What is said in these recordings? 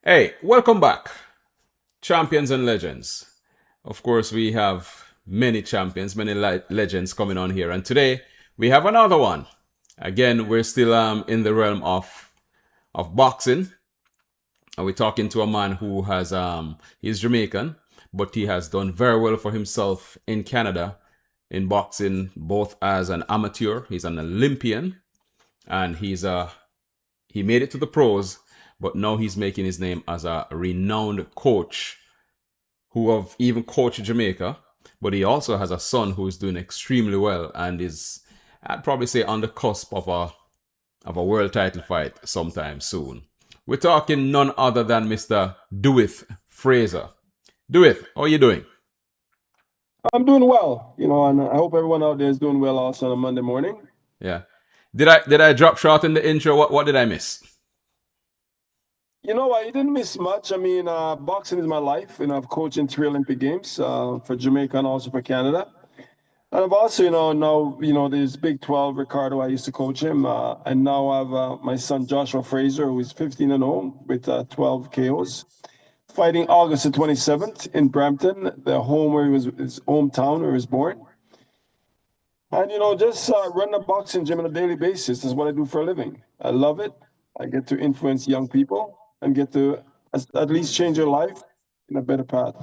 Hey, welcome back, champions and legends. Of course, we have many champions, many legends coming on here, and today we have another one. Again, we're still in the realm of boxing, and we're talking to a man who has he's Jamaican, but he has done very well for himself in Canada in boxing, both as an amateur, he's an Olympian, and he made it to the pros, but now he's making his name as a renowned coach who have even coached Jamaica. But he also has a son who is doing extremely well and is, I'd probably say, on the cusp of a world title fight sometime soon. We're talking none other than Mr. Dewith Fraser. Dewith, how are you doing? I'm doing well, and I hope everyone out there is doing well also on a Monday morning. Yeah. Did I drop short in the intro? What did I miss? You know what? You didn't miss much. I mean, boxing is my life. I've coached in three Olympic Games for Jamaica and also for Canada. And I've also, now, there's Big 12, Ricardo, I used to coach him. And now I have my son, Joshua Fraser, who is 15 and 0 with 12 KOs, fighting August the 27th in Brampton, the home where his hometown where he was born. And just run a boxing gym on a daily basis is what I do for a living. I love it. I get to influence young people and get to at least change their life in a better path.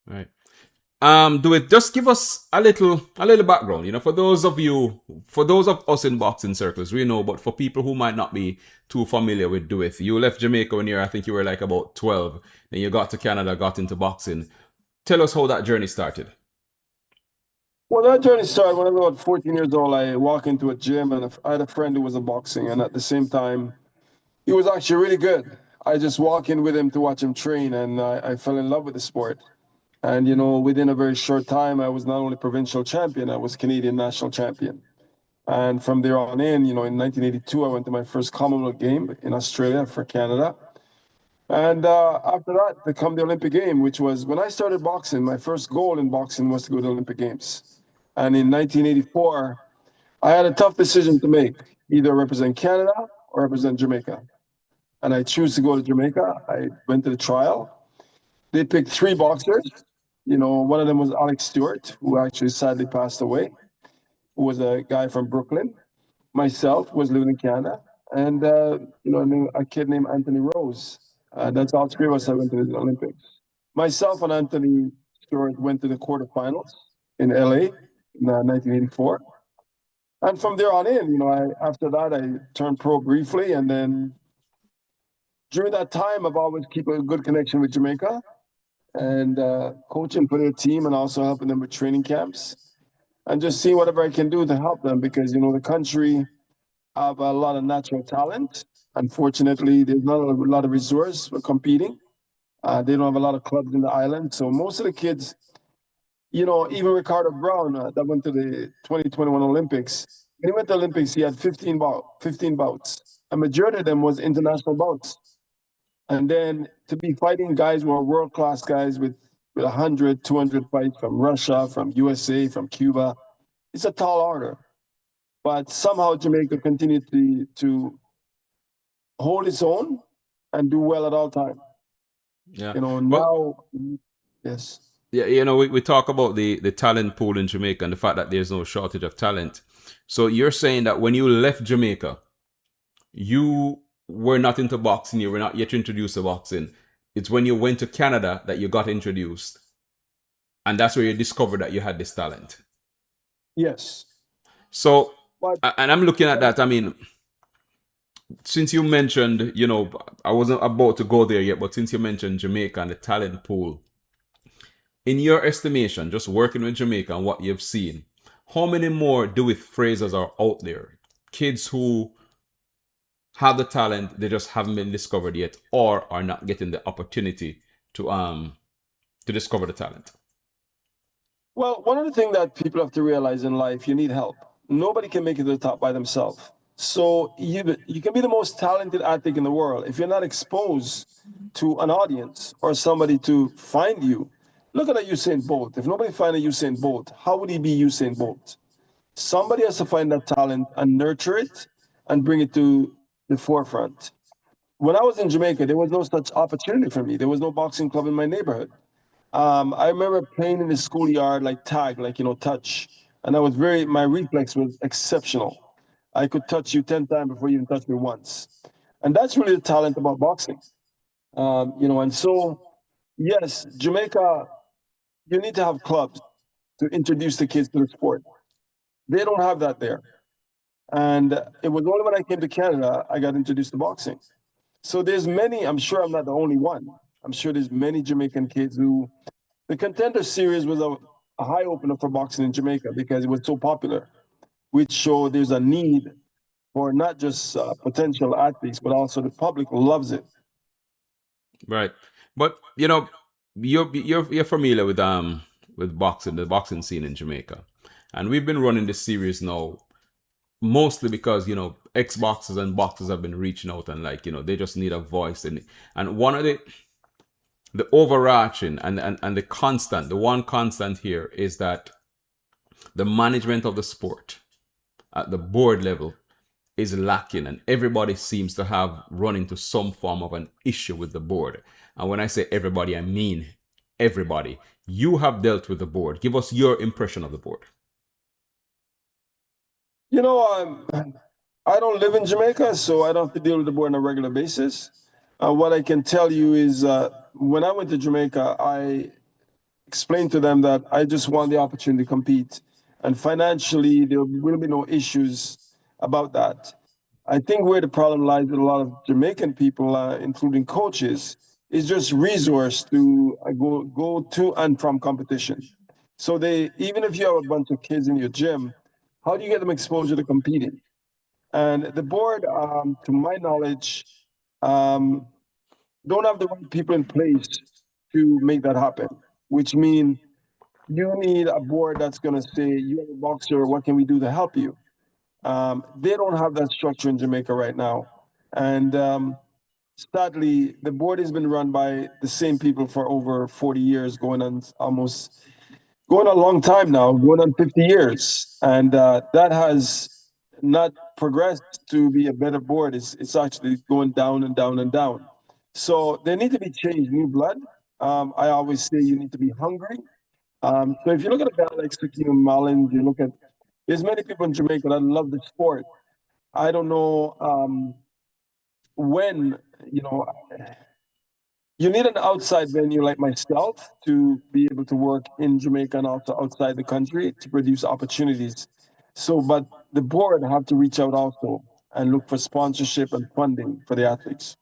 Right. Do it. Just give us a little background. For those of us in boxing circles, we know, but for people who might not be too familiar with Do It, you left Jamaica when I think you were like about 12. Then you got to Canada, got into boxing. Tell us how that journey started. Well, that journey started when I was about 14 years old. I walked into a gym and I had a friend who was in boxing, and at the same time, he was actually really good. I just walked in with him to watch him train, and I fell in love with the sport. And within a very short time, I was not only provincial champion, I was Canadian national champion. And from there on in 1982, I went to my first Commonwealth game in Australia for Canada. And after that, they come the Olympic game, which was when I started boxing. My first goal in boxing was to go to the Olympic Games. And in 1984, I had a tough decision to make: either represent Canada or represent Jamaica. And I choose to go to Jamaica. I went to the trial. They picked three boxers. One of them was Alex Stewart, who actually sadly passed away, who was a guy from Brooklyn. Myself was living in Canada, and a kid named Anthony Rose. That's all three of us that went to the Olympics. Myself and Anthony Stewart went to the quarterfinals in LA in 1984. And from there on after that, I turned pro briefly. And then during that time, I've always kept a good connection with Jamaica and coaching for their team and also helping them with training camps and just seeing whatever I can do to help them because, the country have a lot of natural talent. Unfortunately, there's not a lot of resource for competing. They don't have a lot of clubs in the island. So most of the kids, even Ricardo Brown that went to the 2021 Olympics, when he went to the Olympics, he had 15 bouts. A majority of them was international bouts. And then to be fighting guys who are world-class guys with 100, 200 fights from Russia, from USA, from Cuba, it's a tall order. But somehow Jamaica continued to hold its own and do well at all times. Yeah. Well, Now, yes. yeah, we talk about the talent pool in Jamaica and the fact that there's no shortage of talent. So you're saying that when you left Jamaica, you were not into boxing, you were not yet introduced to boxing. It's when you went to Canada that you got introduced, and that's where you discovered that you had this talent. Yes. So, But and I'm looking at that. I mean, since you mentioned, I wasn't about to go there yet, but since you mentioned Jamaica and the talent pool, in your estimation, just working with Jamaica and what you've seen, how many more Dewith Frasers are out there? Kids who have the talent, they just haven't been discovered yet, or are not getting the opportunity to discover the talent. well, one of the things that people have to realize in life, you need help. Nobody can make it to the top by themselves. So you can be the most talented athlete in the world if you're not exposed to an audience or somebody to find you. Look at a Usain Bolt. If nobody find a Usain Bolt, how would he be Usain Bolt? Somebody has to find that talent and nurture it and bring it to the forefront. when I was in Jamaica, there was no such opportunity for me. There was no boxing club in my neighborhood. I remember playing in the schoolyard, like tag, like, touch. And I was my reflex was exceptional. I could touch you 10 times before you even touch me once. And that's really the talent about boxing. And so, yes, Jamaica, you need to have clubs to introduce the kids to the sport. They don't have that there. And it was only when I came to Canada, I got introduced to boxing. So there's many, I'm sure I'm not the only one. I'm sure there's many Jamaican kids who, the Contender Series was a high opener for boxing in Jamaica because it was so popular, which showed there's a need for not just potential athletes, but also the public loves it. Right. But you're familiar with boxing, the boxing scene in Jamaica. And we've been running this series now mostly because ex boxers and boxers have been reaching out and they just need a voice. And one of the overarching and the one constant here is that the management of the sport at the board level is lacking, and everybody seems to have run into some form of an issue with the board. And when I say everybody, I mean everybody. You have dealt with the board. Give us your impression of the board. I don't live in Jamaica, so I don't have to deal with the board on a regular basis. What I can tell you is when I went to Jamaica, I explained to them that I just want the opportunity to compete. And financially, there will be no issues about that. I think where the problem lies with a lot of Jamaican people, including coaches, is just resource to go to and from competition. So even if you have a bunch of kids in your gym, how do you get them exposure to competing? And the board, to my knowledge, don't have the right people in place to make that happen, which means you need a board that's going to say, you're a boxer, what can we do to help you? They don't have that structure in Jamaica right now. And sadly, the board has been run by the same people for over 40 years, going a long time now, going on 50 years. And that has not progressed to be a better board. It's actually going down and down and down. So there need to be changed, new blood. I always say you need to be hungry. So if you look at a guy like Sakim Mullins, there's many people in Jamaica that love the sport. I don't know when, you need an outside venue like myself to be able to work in Jamaica and also outside the country to produce opportunities. So, but the board have to reach out also and look for sponsorship and funding for the athletes.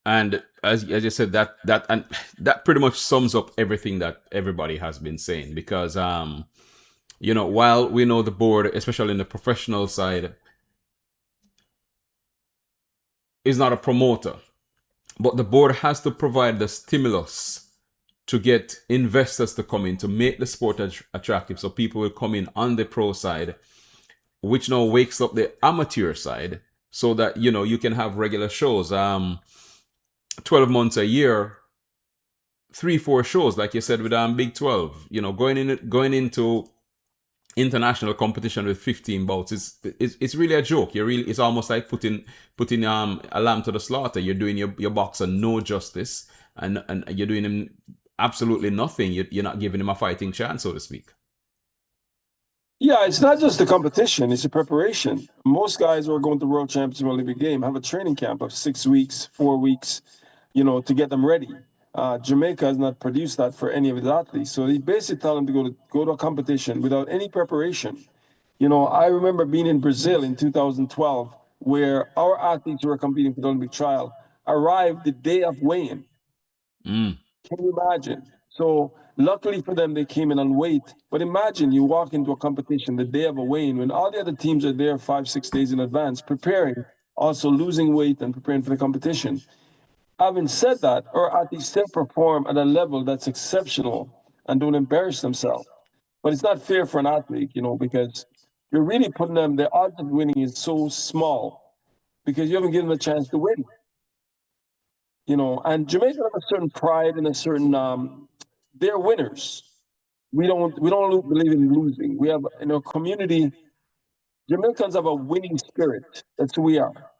And as you said, that pretty much sums up everything that everybody has been saying. Because while we know the board, especially in the professional side, is not a promoter, but the board has to provide the stimulus to get investors to come in to make the sport attractive, so people will come in on the pro side, which now wakes up the amateur side, so that you can have regular shows. 12 months a year, 3-4 shows, like you said, with Big 12. Going into international competition with 15 bouts, it's really a joke. It's almost like putting a lamb to the slaughter. You're doing your boxer no justice, and you're doing him absolutely nothing. You're not giving him a fighting chance, so to speak. Yeah, it's not just the competition, it's a preparation. Most guys who are going to World Championship Olympic game have a training camp of 6 weeks, 4 weeks, to get them ready. Jamaica has not produced that for any of its athletes. So they basically tell them to go to a competition without any preparation. I remember being in Brazil in 2012, where our athletes who were competing for the Olympic trial arrived the day of weigh-in. Can you imagine? So luckily for them, they came in on weight. But imagine you walk into a competition the day of a weigh-in when all the other teams are there 5-6 days in advance, preparing, also losing weight and preparing for the competition. Having said that, our athletes still perform at a level that's exceptional and don't embarrass themselves. But it's not fair for an athlete, because you're really putting them, the odds of winning is so small because you haven't given them a chance to win. And Jamaica have a certain pride and a certain, they're winners. We don't believe in losing. We have, in our community, Jamaicans have a winning spirit. That's who we are.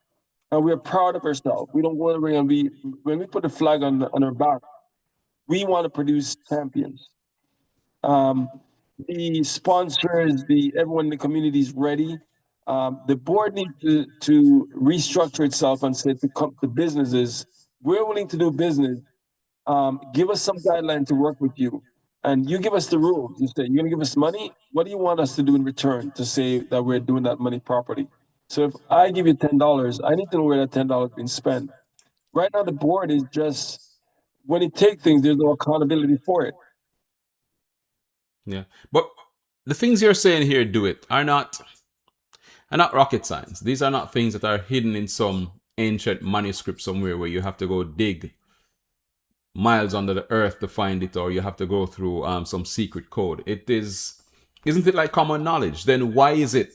and we're proud of ourselves. We don't go in the ring and when we put the flag on our back, we want to produce champions. Um, the sponsors, everyone in the community is ready. The board needs to restructure itself and say to businesses, we're willing to do business. Give us some guideline to work with you, and you give us the rules. You say you're going to give us money. What do you want us to do in return to say that we're doing that money properly? So if I give you $10, I need to know where that $10 been spent. Right now, the board is just when it take things, there's no accountability for it. Yeah. But the things you're saying here, do it, are not rocket science. These are not things that are hidden in some ancient manuscript somewhere where you have to go dig miles under the earth to find it, or you have to go through some secret code. Isn't it like common knowledge? Then why does it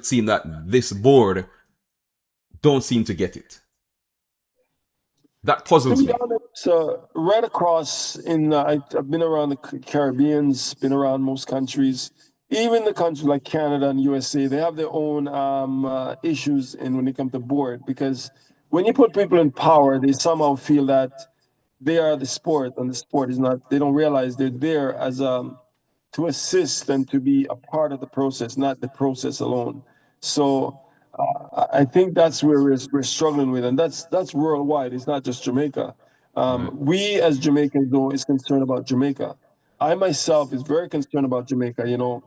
seem that this board don't seem to get it? That To puzzles be me. honest, right across I've been around the Caribbean's, been around most countries, even the countries like Canada and USA. They have their own issues in when it comes to board, because when you put people in power, they somehow feel that they are the sport, and the sport is not. They don't realize they're there as to assist and to be a part of the process, not the process alone. So I think that's where we're struggling with, and that's worldwide. It's not just Jamaica. Right. We as Jamaicans, though, is concerned about Jamaica. I myself is very concerned about Jamaica. You know,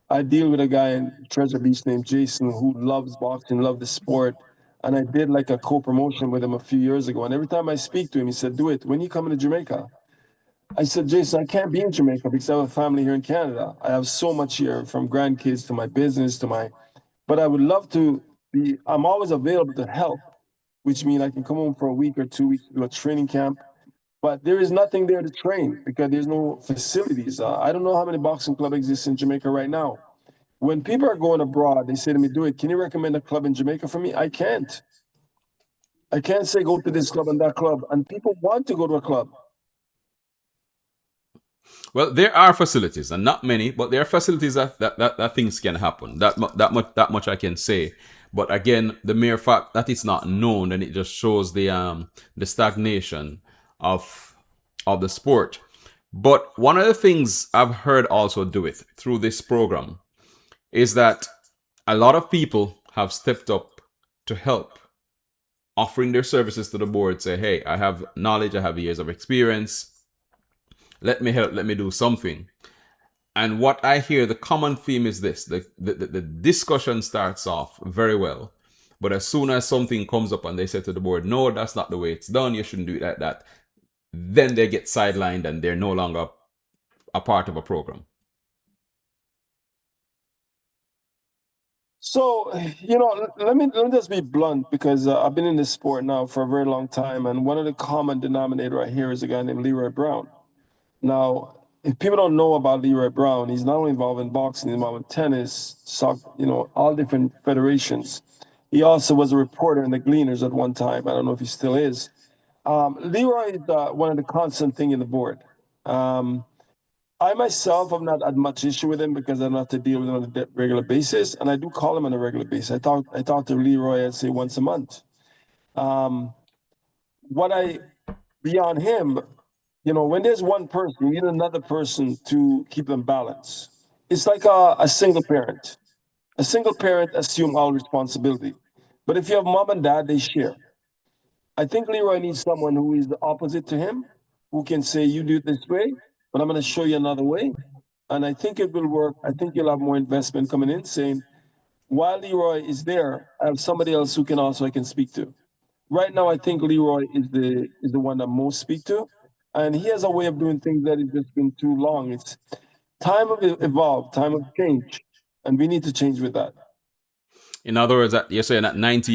I deal with a guy in Treasure Beach named Jason who loves boxing, loves the sport, and I did like a co-promotion with him a few years ago. And every time I speak to him, he said, "Do it when you come to Jamaica." I said, Jason, I can't be in Jamaica because I have a family here in Canada. I have so much here, from grandkids to my business to my, but I would love to be, I'm always available to help, which means I can come home for a week or 2 weeks to do a training camp. But there is nothing there to train because there's no facilities. I don't know how many boxing clubs exist in Jamaica right now. When people are going abroad, they say to me, "Do it. Can you recommend a club in Jamaica for me?" I can't. I can't say go to this club and that club. And people want to go to a club. Well, there are facilities, and not many, but there are facilities that things can happen. That much I can say. But again, the mere fact that it's not known, and it just shows the stagnation of the sport. But one of the things I've heard also do it through this program is that a lot of people have stepped up to help, offering their services to the board. Say, hey, I have knowledge, I have years of experience. Let me help, let me do something. And what I hear, the common theme is this: the discussion starts off very well, but as soon as something comes up and they say to the board, no, that's not the way it's done, you shouldn't do it like that, then they get sidelined and they're no longer a part of a program. So, you know, let me just be blunt, because I've been in this sport now for a very long time, and one of the common denominator I hear is a guy named Leroy Brown. Now, if people don't know about Leroy Brown, he's not only involved in boxing, he's involved in tennis, soccer, you know, all different federations. He also was a reporter in the Gleaners at one time. I don't know if he still is. Leroy is one of the constant thing in the board. I myself have not had much issue with him because I don't have to deal with him on a regular basis, and I do call him on a regular basis. I talk to Leroy, I'd say once a month. What I beyond him, you know, when there's one person, you need another person to keep them balanced. It's like a single parent. A single parent assume all responsibility, but if you have mom and dad, they share. I think Leroy needs someone who is the opposite to him, who can say, "You do it this way, but I'm going to show you another way." And I think it will work. I think you'll have more investment coming in, saying, while Leroy is there, I have somebody else who can also I can speak to. Right now, I think Leroy is the one that most speak to, and he has a way of doing things that has just been too long. It's time of evolve, time of change, and we need to change with that. In other words, that you're saying that 90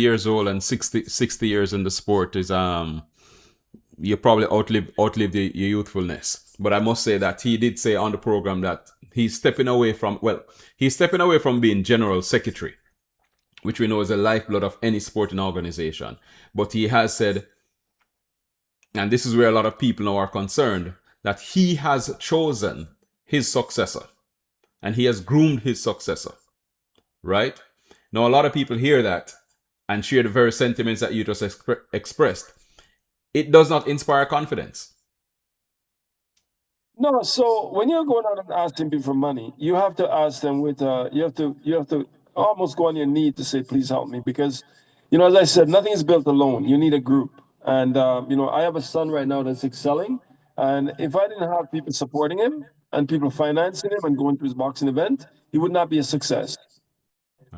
years old and 60 years in the sport is you probably outlive your youthfulness. But I must say that he did say on the program that he's stepping away from being general secretary, which we know is the lifeblood of any sporting organization. But he has said, and this is where a lot of people now are concerned, that he has chosen his successor and he has groomed his successor, right? Now, a lot of people hear that and share the very sentiments that you just expressed, it does not inspire confidence. No, so when you're going out and asking people for money, you have to ask them with you have to almost go on your knee to say, please help me, because as I said, nothing is built alone. You need a group. And I have a son right now that's excelling. And if I didn't have people supporting him and people financing him and going to his boxing event, he would not be a success.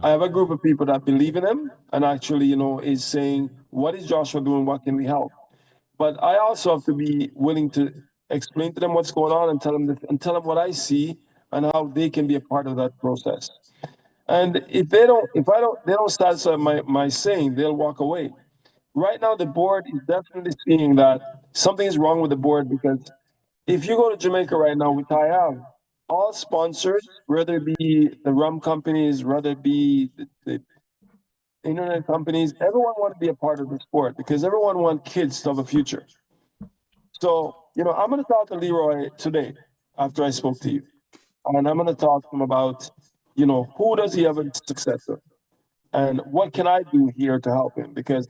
I have a group of people that believe in him and actually, is saying, what is Joshua doing? What can we help? But I also have to be willing to explain to them what's going on and tell them what I see and how they can be a part of that process. And they don't satisfy my saying, they'll walk away. Right now, the board is definitely seeing that something is wrong with the board, because if you go to Jamaica right now with Tayav, all sponsors, whether it be the rum companies, whether it be the internet companies, everyone want to be a part of the sport because everyone wants kids to have a future. So, I'm going to talk to Leroy today after I spoke to you. And I'm going to talk to him about, who does he have a successor? And what can I do here to help him? Because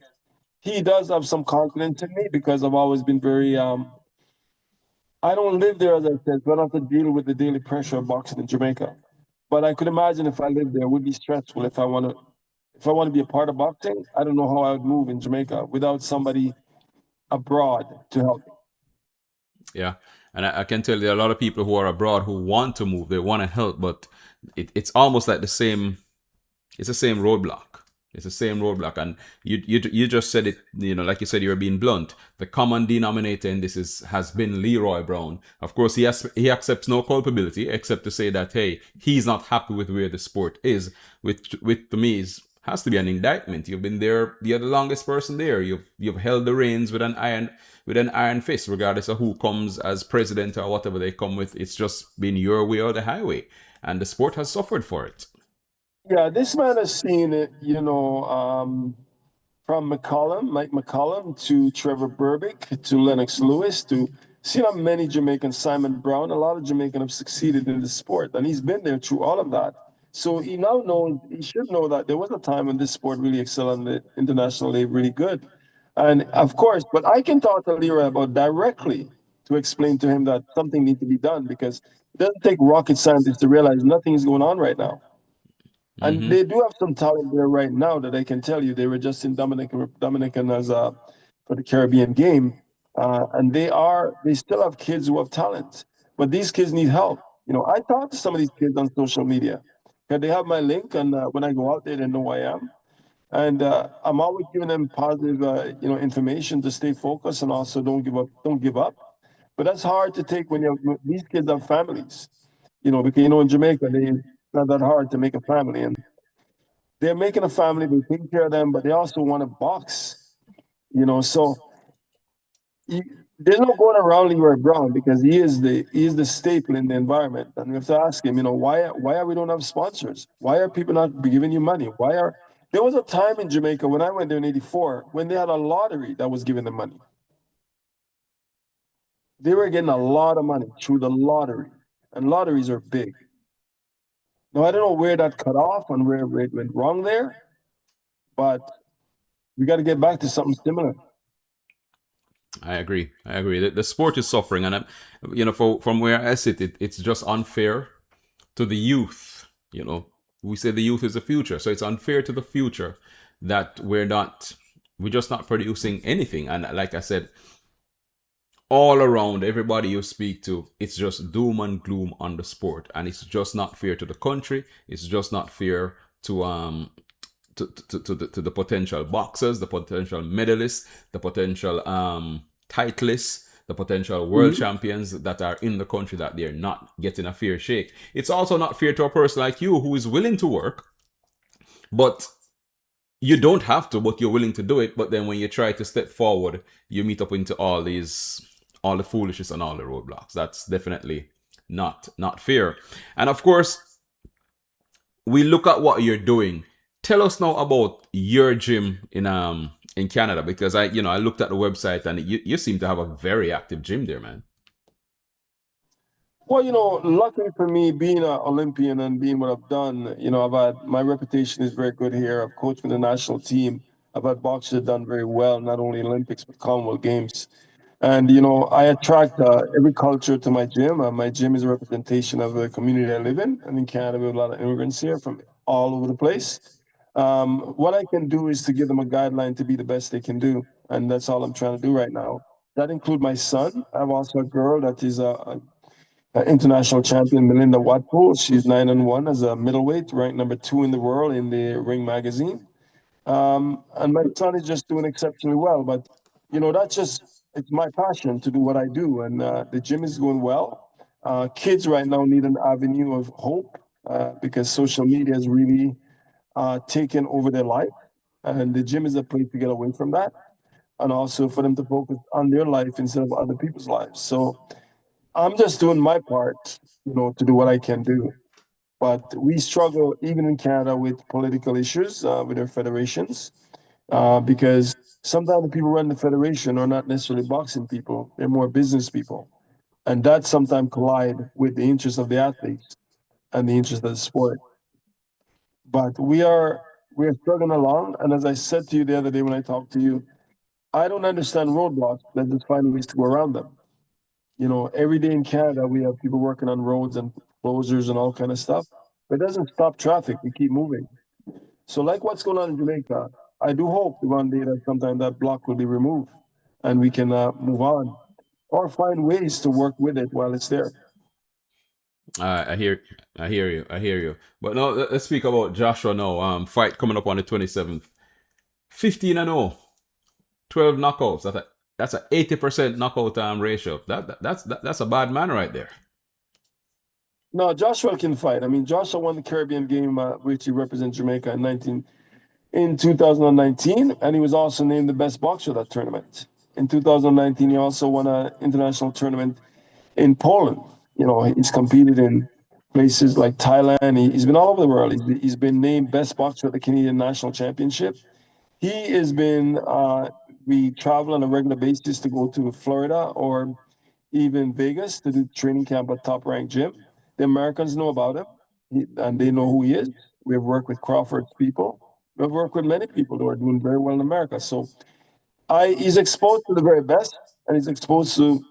he does have some confidence in me, because I've always been very, I don't live there, as I said, so I don't have to deal with the daily pressure of boxing in Jamaica. But I could imagine if I lived there, it would be stressful if I want to be a part of boxing. I don't know how I would move in Jamaica without somebody abroad to help me. Yeah. And I can tell there are a lot of people who are abroad who want to move, they want to help, but it's almost like it's the same roadblock. It's the same roadblock. And you just said it, like you said, you were being blunt. The common denominator in this has been Leroy Brown. Of course, he accepts no culpability except to say that, hey, he's not happy with where the sport is, which to me has to be an indictment. You've been there, you're the longest person there. You've held the reins with an iron fist, regardless of who comes as president or whatever they come with. It's just been your way or the highway, and the sport has suffered for it. Yeah, this man has seen it, from Mike McCollum, to Trevor Burbick, to Lennox Lewis, to see how many Jamaicans, Simon Brown, a lot of Jamaicans have succeeded in the sport, and he's been there through all of that. So he should know that there was a time when this sport really excelled on the international level, really good. And of course, but I can talk to Leroy about directly to explain to him that something needs to be done, because it doesn't take rocket scientists to realize nothing is going on right now. And they do have some talent there right now that I can tell you. They were just in Dominican as for the Caribbean game, and they still have kids who have talent, but these kids need help. I talk to some of these kids on social media. They have my link, and when I go out there, they know who I am, and I'm always giving them positive, information to stay focused and also don't give up. Don't give up. But that's hard to take when these kids have families. Because in Jamaica, it's not that hard to make a family, and they're making a family, they're taking care of them, but they also want to box. So he, there's no going around Leroy Brown, because he is the staple in the environment, and we have to ask him, why are we don't have sponsors? Why are people not giving you money? There was a time in Jamaica when I went there in '84 when they had a lottery that was giving them money. They were getting a lot of money through the lottery, and lotteries are big. Now I don't know where that cut off and where it went wrong there, but we got to get back to something similar. I agree. The sport is suffering, and from where I sit, it's just unfair to the youth. We say the youth is the future, so it's unfair to the future that we're just not producing anything. And like I said, all around, everybody you speak to, it's just doom and gloom on the sport, and it's just not fair to the country. It's just not fair to the potential boxers, the potential medalists, the potential titleists, the potential world champions that are in the country, that they're not getting a fair shake. It's also not fair to a person like you who is willing to work, but you don't have to, but you're willing to do it. But then when you try to step forward, you meet up into all the foolishness and all the roadblocks. That's definitely not fair. And of course, we look at what you're doing. Tell us now about your gym in Canada, because I looked at the website, and you seem to have a very active gym there, man. Well, luckily for me, being an Olympian and being what I've done, my reputation is very good here. I've coached with the national team. I've had boxers that done very well, not only Olympics but Commonwealth Games. And you know, I attract every culture to my gym. My gym is a representation of the community I live in, and in Canada we have a lot of immigrants here from all over the place. What I can do is to give them a guideline to be the best they can do, and that's all I'm trying to do right now. That include my son. I have also a girl that is a international champion, Melinda Watpo. She's 9-1 as a middleweight, ranked number 2 in the world in the Ring magazine. And my son is just doing exceptionally well. But you know, that's just it's my passion to do what I do, and the gym is going well. Kids right now need an avenue of hope because social media has really taken over their life, and the gym is a place to get away from that, and also for them to focus on their life instead of other people's lives. So I'm just doing my part, you know, to do what I can do. But we struggle even in Canada with political issues with our federations because sometimes the people running the federation are not necessarily boxing people; they're more business people, and that sometimes collide with the interests of the athletes and the interest of the sport. But we are struggling along, and as I said to you the other day when I talked to you, I don't understand roadblocks. Let's just find ways to go around them. You know, every day in Canada we have people working on roads and closures and all kind of stuff. But it doesn't stop traffic. We keep moving. So, like what's going on in Jamaica, I do hope one day that sometime that block will be removed and we can move on or find ways to work with it while it's there. I hear, I hear you. But now let's speak about Joshua now. Fight coming up on the 27th. 15-0, 12 knockouts. That's a 80% knockout ratio. That's a bad man right there. No, Joshua can fight. I mean, Joshua won the Caribbean game, which he represents Jamaica in 2019, and he was also named the best boxer of that tournament. In 2019, he also won an international tournament in Poland. You know, he's competed in places like Thailand. He's been all over the world. He's been named best boxer at the Canadian National Championship. He has been, we travel on a regular basis to go to Florida or even Vegas to do training camp at top ranked gym. The Americans know about him and they know who he is. We have worked with Crawford's people. We've worked with many people who are doing very well in America. So he's exposed to the very best, and he's exposed to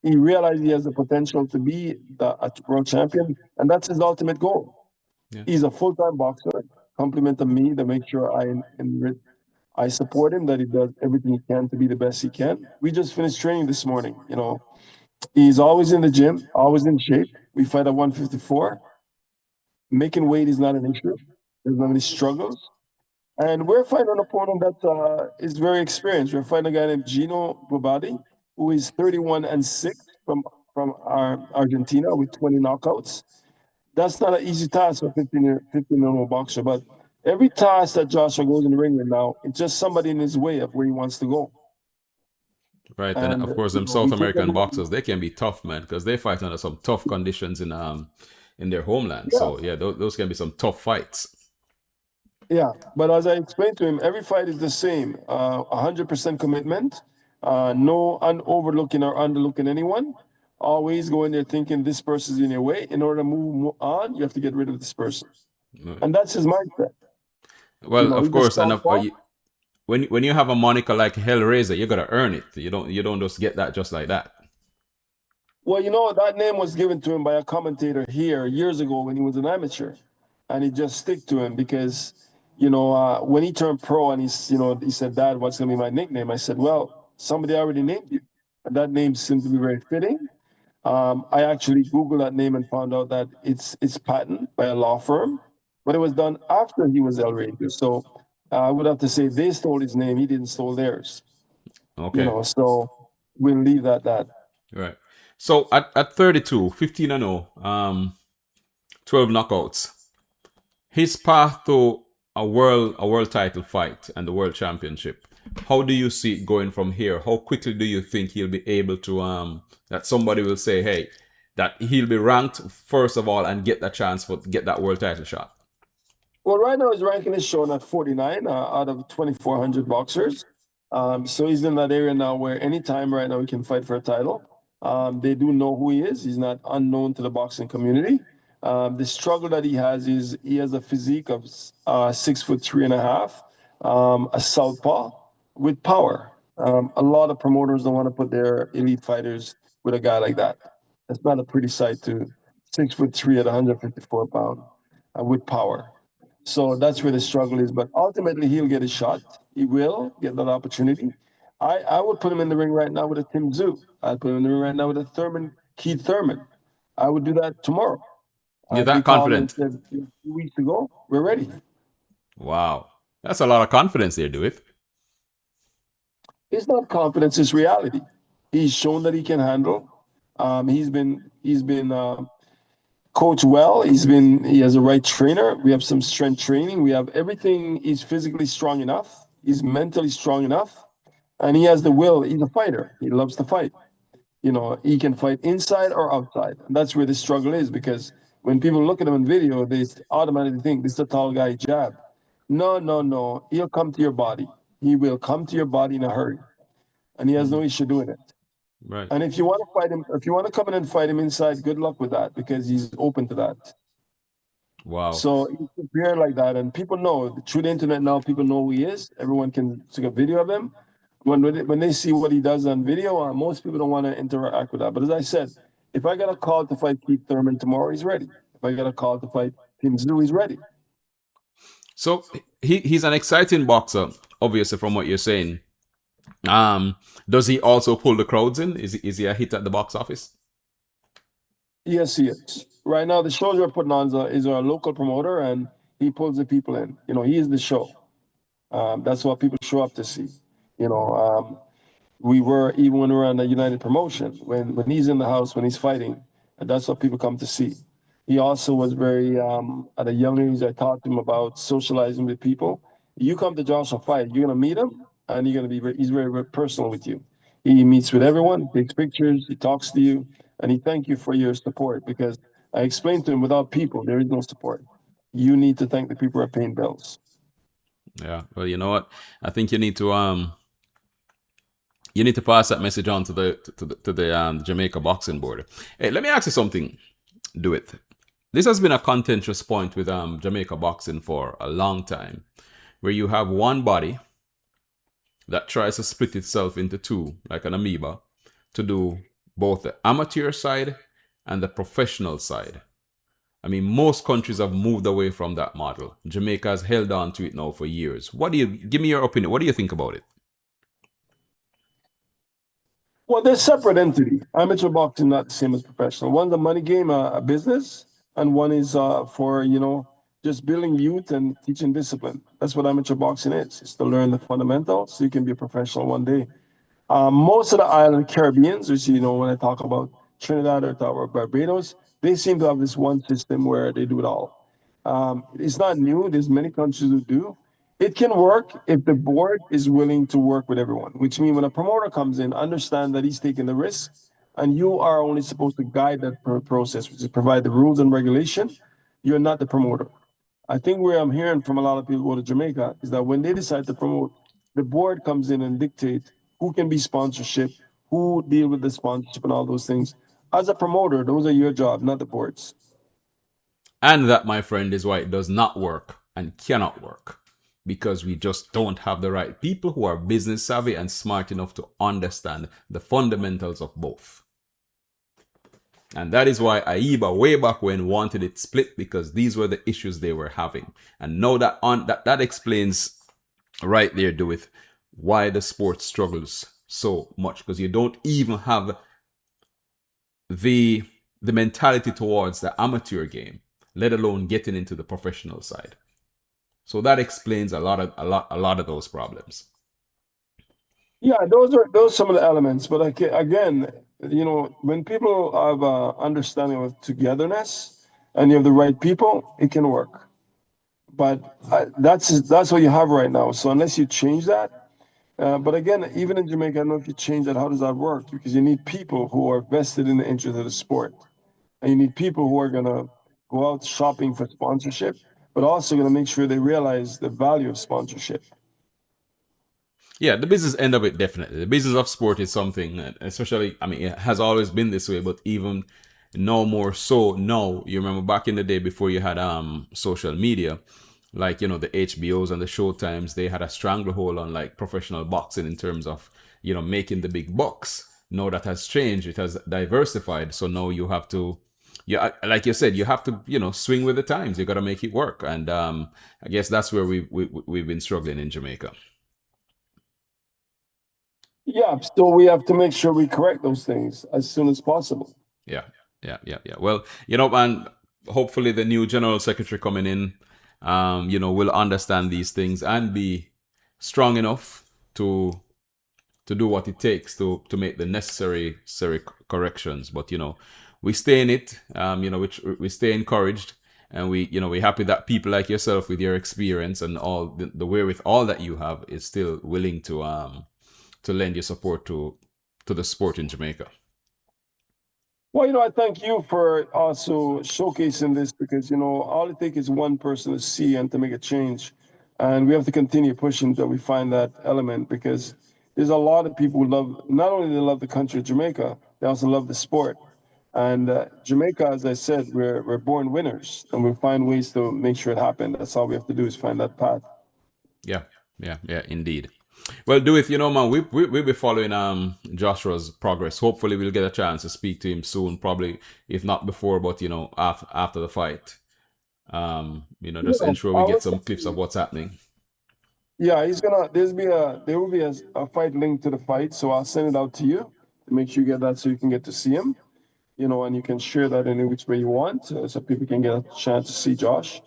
he realized he has the potential to be a world champion, and that's his ultimate goal. Yeah. He's a full-time boxer, complimenting me to make sure I support him, that he does everything he can to be the best he can. We just finished training this morning. You know, he's always in the gym, always in shape. We fight at 154. Making weight is not an issue. There's not any struggles. And we're fighting an opponent that is very experienced. We're fighting a guy named Gino Bobadi, who is 31-6 from Argentina with 20 knockouts. That's not an easy task for 15-year-old boxer. But every task that Joshua goes in the ring with now, it's just somebody in his way of where he wants to go. Right, and of course, You them know, South American boxers, they can be tough, man, because they fight under some tough conditions in their homeland. yeah, So yeah, those can be some tough fights. yeah. But as I explained to him, every fight is the same. 100% commitment. No overlooking or underlooking anyone. Always go in there thinking this person's in your way. In order to move on, you have to get rid of this person. And that's his mindset. You Well, know, of he's a course, and southpaw. when you have a moniker like HellRazor, you gotta earn it. You don't just get that just like that. Well, you know, that name was given to him by a commentator here years ago when he was an amateur. And he just stick to him because, you know, when he turned pro and he said, Dad, what's going to be my nickname? I said, well, somebody already named you. And that name seemed to be very fitting. I actually Googled that name and found out that it's patented by a law firm, but it was done after he was HellRazor. So I would have to say they stole his name. He didn't steal theirs, you Okay, know, so we'll leave that. right. So at 32, 15-0, 12 knockouts, his path to a world title fight and the world championship. How do you see it going from here? How quickly do you think he'll be able to that somebody will say, hey, that he'll be ranked first of all and get that chance for get that world title shot? Well, right now his ranking is shown at 49 out of 2,400 boxers. So he's in that area now where anytime right now he can fight for a title. They do know who he is. He's not unknown to the boxing community. The struggle that he has is he has a physique of 6'3.5". a southpaw with power. A lot of promoters don't want to put their elite fighters with a guy like that. That's not a pretty sight to 6'3" at 154 pounds with power. So that's where the struggle is. But ultimately, he'll get a shot. He will get that opportunity. I would put him in the ring right now with a Tim Zoo. I'd put him in the ring right now with a Keith Thurman. I would do that tomorrow. You're If he that called me and confident? said 2 weeks ago, we're ready. Wow. That's a lot of confidence there, Dewith. It's not confidence; it's reality. He's shown that he can handle. He's been coached well. He has a right trainer. We have some strength training. We have everything. He's physically strong enough. He's mentally strong enough, and he has the will. He's a fighter. He loves to fight. He can fight inside or outside. And that's where the struggle is because when people look at him in video, they automatically think this is a tall guy jab. No, no, no. He'll come to your body. He will come to your body in a hurry, and he has no issue doing it. Right. And if you want to fight him, if you want to come in and fight him inside, good luck with that because he's open to that. Wow. So he's prepared like that, and people know through the internet now. People know who he is. Everyone can take a video of him. When they see what he does on video, most people don't want to interact with that. But as I said, if I got a call to fight Keith Thurman tomorrow, he's ready. If I got a call to fight Tim Zoo, he's ready. So he's an exciting boxer, obviously, from what you're saying. Does he also pull the crowds in? Is he a hit at the box office? Yes, he is. Right now, the shows we're putting on is our local promoter, and he pulls the people in. He is the show. That's what people show up to see. You know, we were even when we were on the United promotion when he's in the house when he's fighting, and that's what people come to see. He also was very at a young age. I taught him about socializing with people. You come to Joshua fight, you're gonna meet him, and you're gonna he's very, very personal with you. He meets with everyone, takes pictures, he talks to you, and he thank you for your support because I explained to him without people there is no support. You need to thank the people who are paying bills. Yeah. Well, you know what? I think you need to pass that message on to the Jamaica boxing board. Hey, let me ask you something. Do it. This has been a contentious point with Jamaica boxing for a long time, where you have one body that tries to split itself into two, like an amoeba, to do both the amateur side and the professional side. I mean, most countries have moved away from that model. Jamaica has held on to it now for years. Give me your opinion? What do you think about it? Well, they're separate entity. Amateur boxing not the same as professional. One's a money game, a business, and one is for just building youth and teaching discipline. That's what amateur boxing is. It's to learn the fundamentals so you can be a professional one day. Most of the island Caribbeans, which when I talk about Trinidad or Barbados, they seem to have this one system where they do it all. It's not new. There's many countries who do. It can work if the board is willing to work with everyone, which means when a promoter comes in, understand that he's taking the risk, and you are only supposed to guide that process, which is provide the rules and regulation. You're not the promoter. I think where I'm hearing from a lot of people who go to Jamaica is that when they decide to promote, the board comes in and dictates who can be sponsorship, who deal with the sponsorship and all those things. As a promoter, those are your job, not the board's. And that, my friend, is why it does not work and cannot work. Because we just don't have the right people who are business savvy and smart enough to understand the fundamentals of both. And that is why AIBA way back when wanted it split, because these were the issues they were having. And now that explains right there, Dewith, why the sport struggles so much, because you don't even have the mentality towards the amateur game, let alone getting into the professional side. So that explains a lot of those problems. Yeah, those are some of the elements. But again, when people have understanding of togetherness and you have the right people, it can work. But that's what you have right now. So unless you change that, but again, even in Jamaica, I don't know if you change that. How does that work? Because you need people who are vested in the interest of the sport, and you need people who are gonna go out shopping for sponsorship, but also gonna make sure they realize the value of sponsorship. Yeah, the business end of it, definitely. The business of sport is something, especially, I mean, it has always been this way, but even no more so now. You remember back in the day before you had social media, like, you know, the HBOs and the Showtimes, they had a stranglehold on like professional boxing in terms of, you know, making the big bucks. Now that has changed. It has diversified. So now you have to, yeah, like you said, you have to, you know, swing with the times. You got to make it work. And I guess that's where we've been struggling in Jamaica. Yeah, so we have to make sure we correct those things as soon as possible. Yeah, yeah. Well, you know, and hopefully the new general secretary coming in, you know, will understand these things and be strong enough to do what it takes to make the necessary corrections. But you know, we stay in it. You know, we stay encouraged, and we, you know, we're happy that people like yourself with your experience and all the wherewithal that you have is still willing to lend your support to the sport in Jamaica. Well, you know, I thank you for also showcasing this because, you know, all it takes is one person to see and to make a change. And we have to continue pushing until we find that element because there's a lot of people who love, not only they love the country of Jamaica, they also love the sport. And Jamaica, as I said, we're born winners and we find ways to make sure it happens. That's all we have to do is find that path. Yeah, indeed. Well, Dewith, you know, man, we'll be following Joshua's progress. Hopefully, we'll get a chance to speak to him soon. Probably, if not before, but you know, after the fight. You know, just Yeah, ensure we get some clips of what's happening. yeah, there will be a fight link to the fight, so I'll send it out to you to make sure you get that so you can get to see him, you know, and you can share that in which way you want, so people can get a chance to see Josh.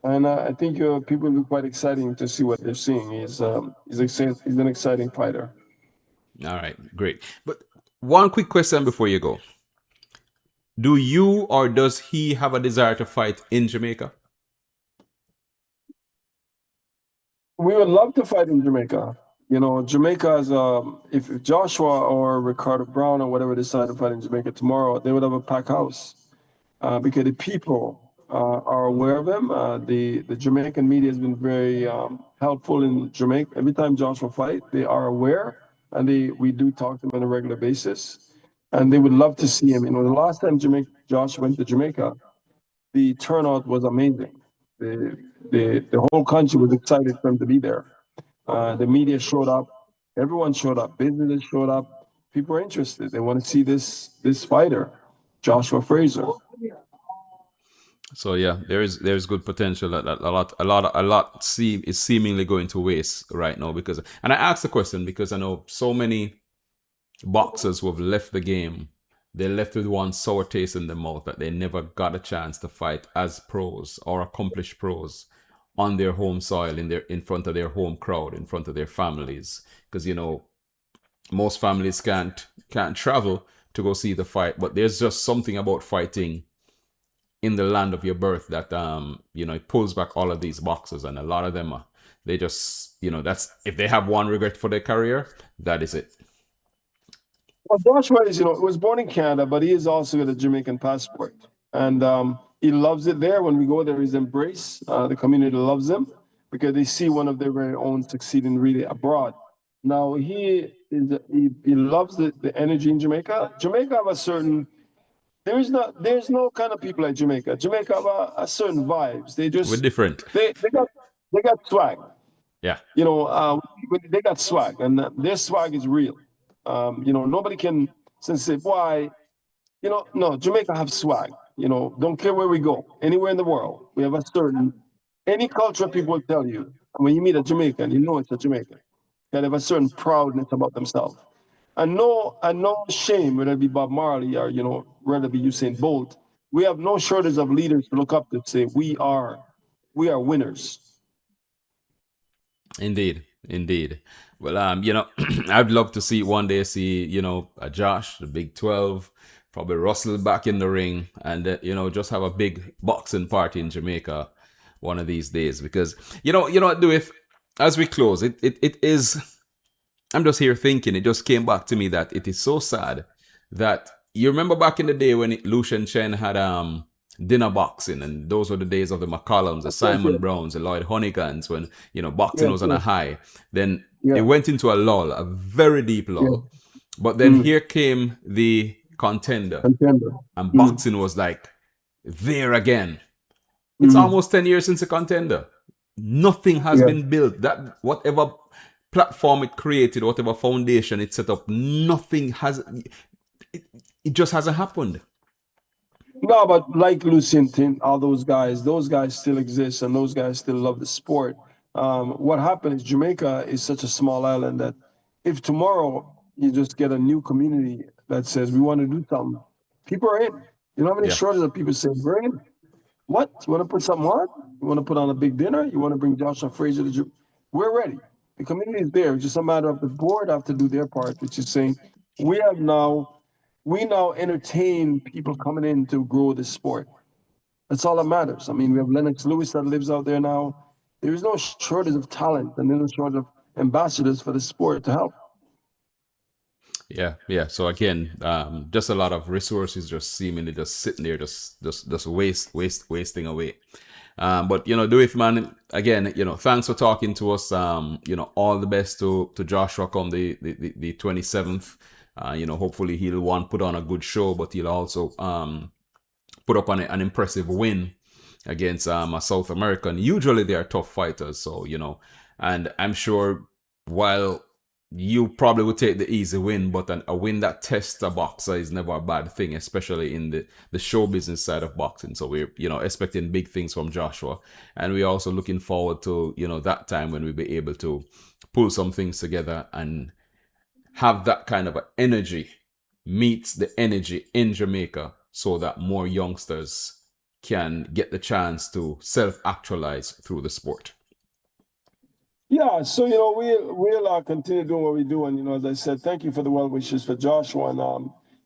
And I think people will be quite exciting to see what they're seeing. He's an exciting fighter. All right, great. But one quick question before you go: do you or does he have a desire to fight in Jamaica? We would love to fight in Jamaica. You know, Jamaica is if Joshua or Ricardo Brown or whatever decide to fight in Jamaica tomorrow, they would have a packed house because the people are aware of him. The Jamaican media has been very helpful in Jamaica. Every time Joshua fight, they are aware, and we do talk to them on a regular basis, and they would love to see him. You know, the last time Josh went to Jamaica, the turnout was amazing. The the whole country was excited for him to be there. The media showed up, everyone showed up, businesses showed up. People are interested. They want to see this fighter, Joshua Fraser. So yeah, there's good potential that a lot is seemingly going to waste right now because, and I asked the question because I know so many boxers who have left the game, they left with one sour taste in their mouth that they never got a chance to fight as pros or accomplished pros on their home soil, in front of their home crowd, in front of their families, because you know most families can't travel to go see the fight, but there's just something about fighting in the land of your birth that you know, it pulls back all of these boxes, and a lot of them they just, you know, that's, if they have one regret for their career, that is it. Well, Joshua is, you know, was born in Canada, but he is also got a Jamaican passport, and he loves it there. When we go there, he's embraced. The community loves him because they see one of their very own succeeding really abroad. Now he loves the energy in Jamaica. Jamaica have a certain there's no kind of people like Jamaica. Jamaica have a certain vibes. We're different. They got swag. Yeah. You know, they got swag, and their swag is real. You know, nobody can say why. You know, no, Jamaica have swag. You know, don't care where we go, anywhere in the world, we have a certain any culture people will tell you. And when you meet a Jamaican, you know it's a Jamaican. They have a certain proudness about themselves. And no shame, whether it be Bob Marley or, you know, whether it be Usain Bolt. We have no shortage of leaders to look up to say we are winners. Indeed. Well, you know, I'd love to see one day you know, Josh, the Big 12, probably Russell back in the ring, and you know, just have a big boxing party in Jamaica one of these days. Because you know what, do if as we close, it is. I'm just here thinking. It just came back to me that it is so sad that you remember back in the day when Lucian Chen had dinner boxing, and those were the days of the McCollums, the Simon Browns, the Lloyd Honigans, when, you know, boxing was on a high. Then it went into a lull, a very deep lull. But then here came the contender. And boxing was like there again. It's almost 10 years since the contender. nothing has Yeah. been built. That whatever platform it created, whatever foundation it set up, nothing has. It just hasn't happened. No, but like Lucien Tint, all those guys still exist, and those guys still love the sport. What happened is Jamaica is such a small island that if tomorrow you just get a new community that says we want to do something, people are in. You know how many Yeah. shortages of people say we're in? What? You want to put something on? You want to put on a big dinner? You want to bring Joshua Fraser to We're ready. The community is there. It's just a matter of the board have to do their part, which is saying we now entertain people coming in to grow this sport. That's all that matters. I mean, we have Lennox Lewis that lives out there now. There is no shortage of talent and there's no shortage of ambassadors for the sport to help. Yeah. So again, just a lot of resources just seemingly just sitting there, just wasting away. But Dewith, man, again, thanks for talking to us. All the best to Joshua come the 27th. Hopefully he'll put on a good show, but he'll also put up an impressive win against a South American. Usually they are tough fighters, so and I'm sure while you probably would take the easy win, but a win that tests a boxer is never a bad thing, especially in the show business side of boxing. So we're expecting big things from Joshua, and we're also looking forward to that time when we'll be able to pull some things together and have that kind of energy meets the energy in Jamaica, so that more youngsters can get the chance to self-actualize through the sport. Yeah, so we'll continue doing what we do, and as I said, thank you for the well wishes for Joshua,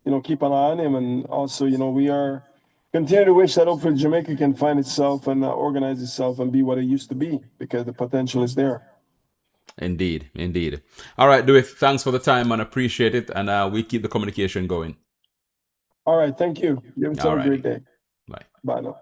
and keep an eye on him, and also we are continue to wish that hopefully Jamaica can find itself and organize itself and be what it used to be, because the potential is there. Indeed. All right, Dewith, thanks for the time and appreciate it, and we keep the communication going. All right, thank you. You have a great day. Bye. Bye now.